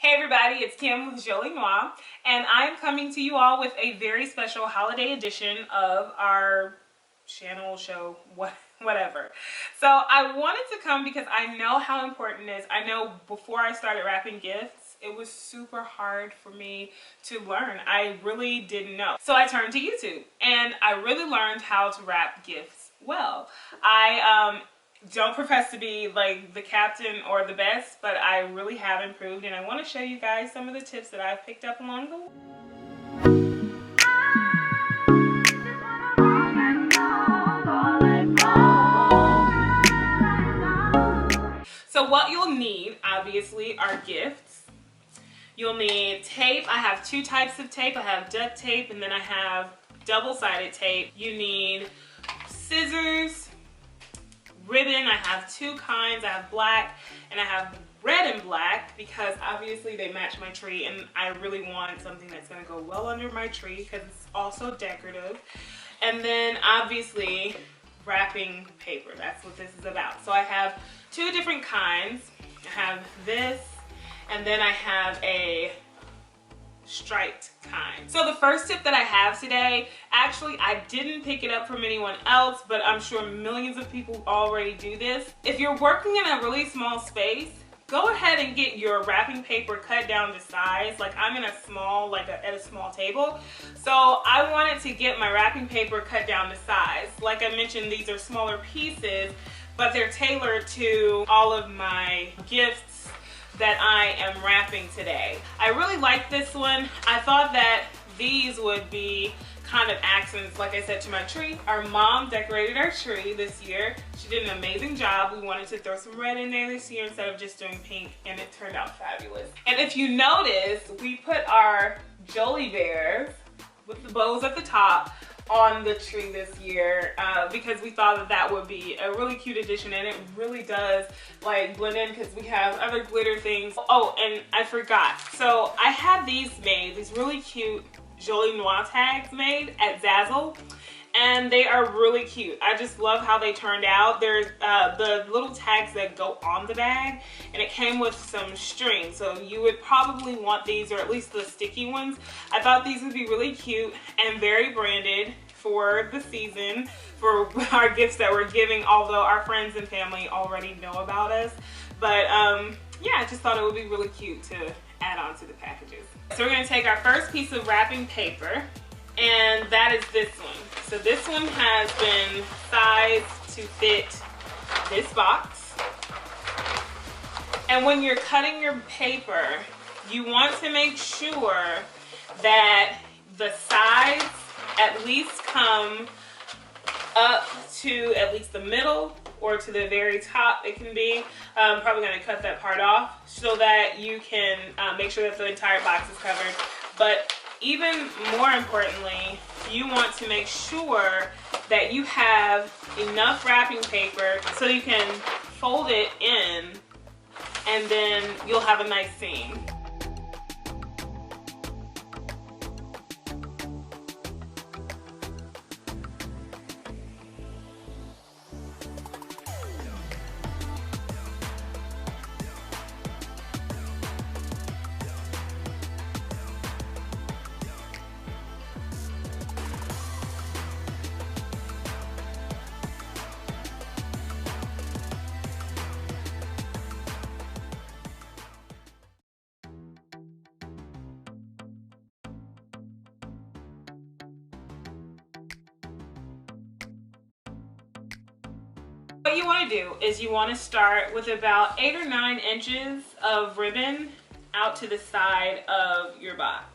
Hey everybody, it's Kim with Jolie Noire, and I'm coming to you all with a very special holiday edition of our channel, show, whatever. So I wanted to come because I know how important it is. I know before I started wrapping gifts, it was super hard for me to learn. I really didn't know. So I turned to YouTube, and I really learned how to wrap gifts well. I don't profess to be like the captain or the best, but I really have improved, and I want to show you guys some of the tips that I've picked up along the way. So what you'll need, obviously, are gifts. You'll need tape. I have two types of tape. I have duct tape, and then I have double-sided tape. You need scissors, ribbon. I have two kinds. I have black and I have red and black because obviously they match my tree, and I really want something that's going to go well under my tree because it's also decorative. And then obviously wrapping paper. That's what this is about. So I have two different kinds. I have this, and then I have a striped kind. So the first tip that I have today, actually I didn't pick it up from anyone else, but I'm sure millions of people already do this. If you're working in a really small space, go ahead and get your wrapping paper cut down to size. Like I'm in a small, at a small table. So I wanted to get my wrapping paper cut down to size. Like I mentioned, these are smaller pieces, but they're tailored to all of my gifts that I am wrapping today. I really like this one. I thought that these would be kind of accents, like I said, to my tree. Our mom decorated our tree this year. She did an amazing job. We wanted to throw some red in there this year instead of just doing pink, and it turned out fabulous. And if you notice, we put our Jolie bears with the bows at the top on the tree this year because we thought that that would be a really cute addition, and it really does like blend in because we have other glitter things. Oh, and I forgot. So I had these made, these really cute Jolie Noire tags made at Zazzle, and they are really cute. I just love how they turned out. There's the little tags that go on the bag, and it came with some string, so you would probably want these, or at least the sticky ones. I thought these would be really cute and very branded for the season, for our gifts that we're giving, although our friends and family already know about us. But yeah, I just thought it would be really cute to add on to the packages. So we're going to take our first piece of wrapping paper, and that is this one. So this one has been sized to fit this box. And when you're cutting your paper, you want to make sure that the sides at least come up to at least the middle or to the very top. It can be. I'm probably going to cut that part off so that you can make sure that the entire box is covered. But even more importantly, you want to make sure that you have enough wrapping paper so you can fold it in, and then you'll have a nice seam. What you want to do is you want to start with about 8 or 9 inches of ribbon out to the side of your box.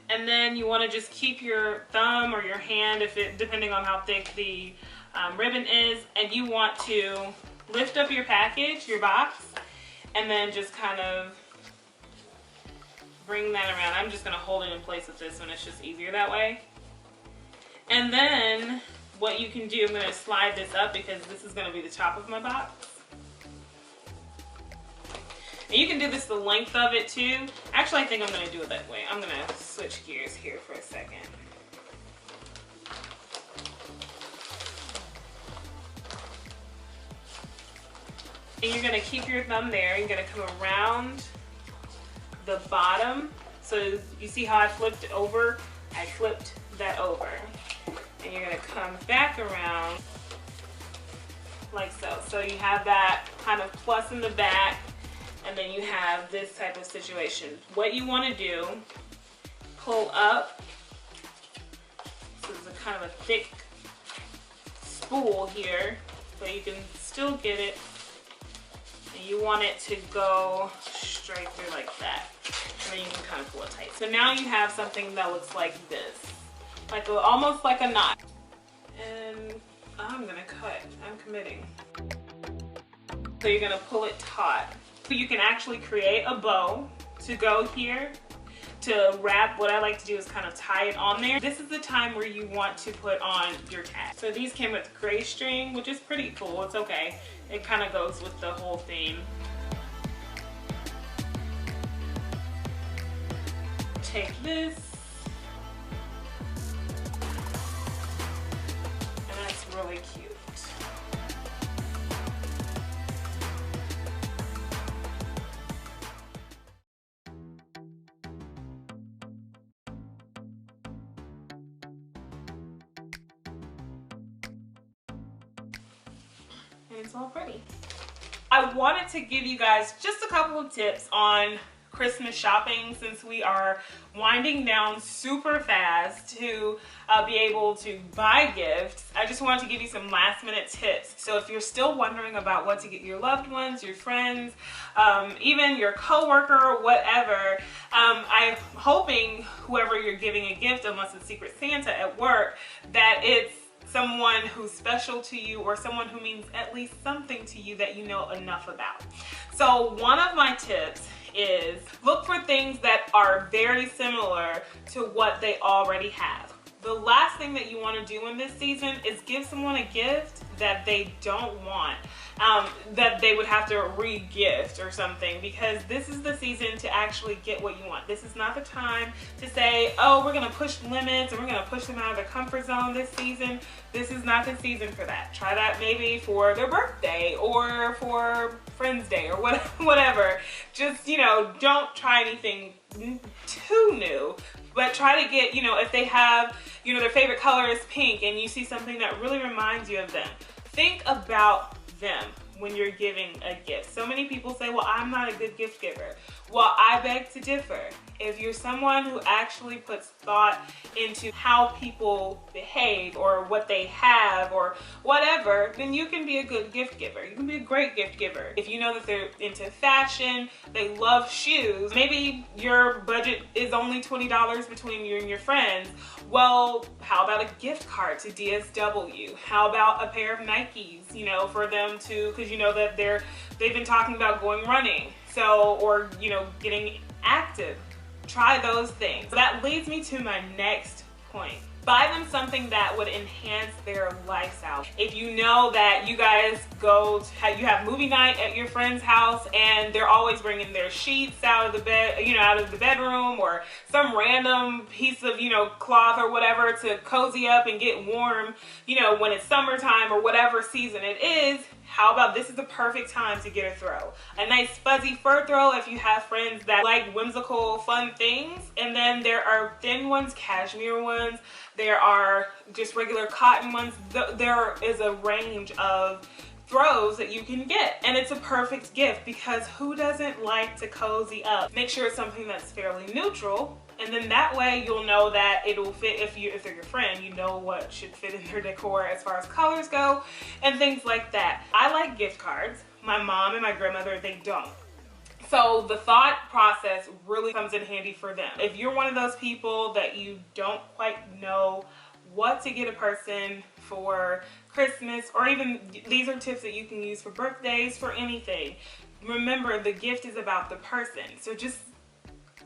And then you want to just keep your thumb or your hand, depending on how thick the ribbon is, and you want to lift up your package, your box, and then just kind of bring that around. I'm just going to hold it in place with this one. It's just easier that way. And then what you can do, I'm going to slide this up because this is going to be the top of my box. And you can do this the length of it too. Actually, I think I'm going to do it that way. I'm going to switch gears here for a second. And you're going to keep your thumb there. You're going to come around the bottom. So you see how I flipped it over? I flipped that over. And you're gonna come back around like so. So you have that kind of plus in the back, and then you have this type of situation. What you wanna do, pull up. This is a kind of a thick spool here, but you can still get it. And you want it to go straight through like that. And then you can kind of pull it tight. So now you have something that looks like this. Like almost like a knot. And I'm gonna cut, I'm committing. So you're gonna pull it taut. So you can actually create a bow to go here. To wrap, what I like to do is kind of tie it on there. This is the time where you want to put on your tag. So these came with gray string, which is pretty cool, it's okay. It kind of goes with the whole theme. Take this, and that's really cute. And it's all pretty. I wanted to give you guys just a couple of tips on Christmas shopping since we are winding down super fast to be able to buy gifts. I just wanted to give you some last minute tips. So if you're still wondering about what to get your loved ones, your friends, even your coworker, whatever, I'm hoping whoever you're giving a gift, unless it's Secret Santa at work, that it's someone who's special to you or someone who means at least something to you that you know enough about. So one of my tips is look for things that are very similar to what they already have. The last thing that you want to do in this season is give someone a gift that they don't want, that they would have to re-gift or something, because this is the season to actually get what you want. This is not the time to say, oh, we're going to push limits and we're going to push them out of their comfort zone this season. This is not the season for that. Try that maybe for their birthday or for Friends Day or whatever. Just, you know, don't try anything too new. But try to get, you know, if they have, you know, their favorite color is pink and you see something that really reminds you of them, think about them when you're giving a gift. So many people say, well, I'm not a good gift giver. Well, I beg to differ. If you're someone who actually puts thought into how people behave or what they have or whatever, then you can be a good gift giver. You can be a great gift giver. If you know that they're into fashion, they love shoes, maybe your budget is only $20 between you and your friends. Well, how about a gift card to DSW? How about a pair of Nikes, you know, for them to, because you know that they've been talking about going running. So, or, you know, getting active. Try those things. So that leads me to my next point. Buy them something that would enhance their lifestyle. If you know that you guys you have movie night at your friend's house and they're always bringing their sheets out of the bed, you know, out of the bedroom, or some random piece of, you know, cloth or whatever to cozy up and get warm, you know, when it's summertime or whatever season it is, how about this is the perfect time to get a throw. A nice fuzzy fur throw if you have friends that like whimsical, fun things. And then there are thin ones, cashmere ones. There are just regular cotton ones. There is a range of throws that you can get, and it's a perfect gift because who doesn't like to cozy up? Make sure it's something that's fairly neutral, and then that way you'll know that it will fit. If they're your friend, you know what should fit in their decor as far as colors go and things like that. I like gift cards. My mom and my grandmother, they don't. So the thought process really comes in handy for them. If you're one of those people that you don't quite know what to get a person for Christmas, or even these are tips that you can use for birthdays, for anything. Remember, the gift is about the person. So just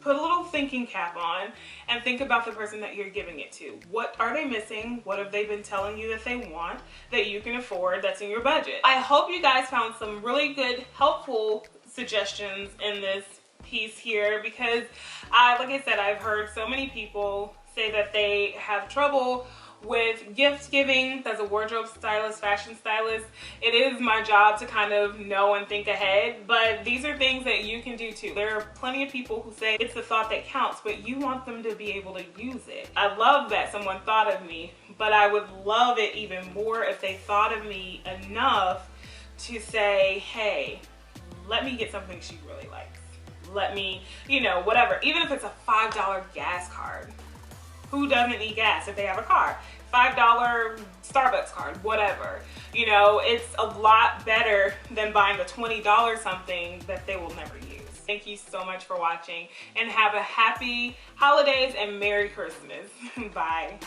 put a little thinking cap on and think about the person that you're giving it to. What are they missing? What have they been telling you that they want that you can afford, that's in your budget? I hope you guys found some really good, helpful suggestions in this piece here, because like I said, I've heard so many people say that they have trouble with gift giving, as a wardrobe stylist, fashion stylist, it is my job to kind of know and think ahead, but these are things that you can do too. There are plenty of people who say it's the thought that counts, but you want them to be able to use it. I love that someone thought of me, but I would love it even more if they thought of me enough to say, hey, let me get something she really likes. Let me, you know, whatever. Even if it's a $5 gas card. Who doesn't need gas if they have a car? $5 Starbucks card, whatever. You know, it's a lot better than buying a $20 something that they will never use. Thank you so much for watching, and have a happy holidays and Merry Christmas. Bye.